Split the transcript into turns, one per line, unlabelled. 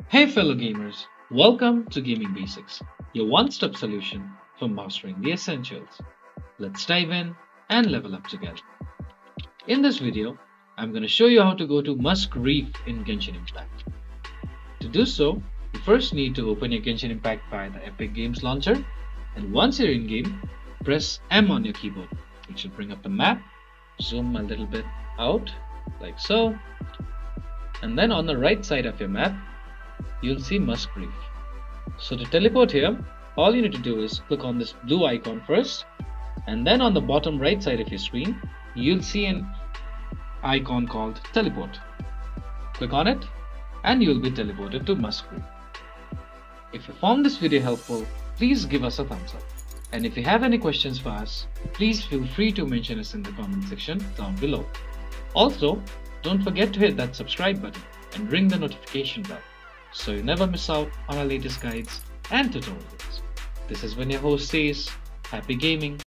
Hey fellow gamers, welcome to Gaming Basics, your one-stop solution for mastering the essentials. Let's dive in and level up together. In this video, I'm going to show you how to go to Musk Reef in Genshin Impact. To do so, you first need to open your Genshin Impact via the Epic Games launcher, and once you're in-game, press M on your keyboard, which will bring up the map. Zoom a little bit out, like so, and then on the right side of your map, you'll see Musk Reef. So to teleport here, all you need to do is click on this blue icon first, and then on the bottom right side of your screen, you'll see an icon called teleport. Click on it, and you'll be teleported to Musk Reef. If you found this video helpful, please give us a thumbs up. And if you have any questions for us, please feel free to mention us in the comment section down below. Also, don't forget to hit that subscribe button and ring the notification bell, so you never miss out on our latest guides and tutorials. This is when your host says, happy gaming.